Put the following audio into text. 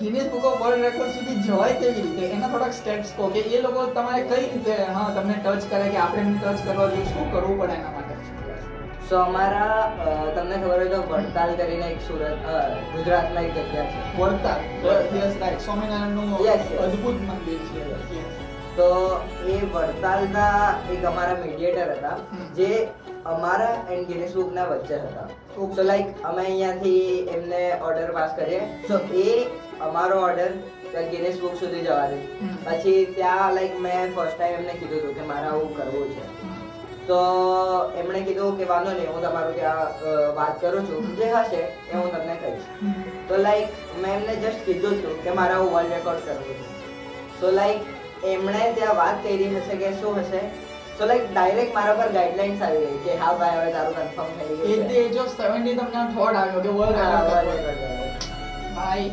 Guinness book of world record સુધી જવાય કેવી રીતે? એના થોડાક સ્ટેપ્સ કહો કે એ લોકો તમારે કઈ રીતે તમને ટચ કરે કે આપણે એમને ટચ કરવા જોઈએ, શું કરવું પડે એના માટે? સો અમારા તમને ખબર હોય તો વડતાલ કરીને એક ગુજરાતમાં એક જગ્યા છે વડતાલ, યસ રાઈટ, સ્વામિનારાયણનું Yes, yes. અદ્ભુત મંદિર છે. Yes. તો એ વડતાલના એક અમારા મીડિયેટર હતા જે અમારા એન્ડ ગિનિસ બુકના વચ્ચે હતા. સો લાઈક અમે અહીંયાથી એમને ઓર્ડર પાસ કરીએ, સો એ અમારો ઓર્ડર ગિનિસ બુક સુધી જવા દે. પછી ત્યાં લાઈક મેં ફર્સ્ટ ટાઈમ એમને કીધું હતું કે મારે આવું કરવું છે. તો એમણે કીધું કે વાંધો નહીં, હું તમારું ત્યાં વાત કરું છું, જે હશે એ હું તમને કહીશ. તો લાઈક મેં એમને જસ્ટ કીધું હતું કે મારે આવું વર્લ્ડ રેકોર્ડ કરવું છે. સો લાઈક એમણે ત્યાં વાત કરી હશે કે શું હશે, સો લાઈક ડાયરેક્ટ મારા પર ગાઈડલાઇન્સ આવી ગઈ કે હા ભાઈ હવે તારું કન્ફર્મ થઈ ગયું એટ ધ એજ ઓફ 70 તમને થોટ આવ્યો કે વર્લ્ડ રેકોર્ડ ભાઈ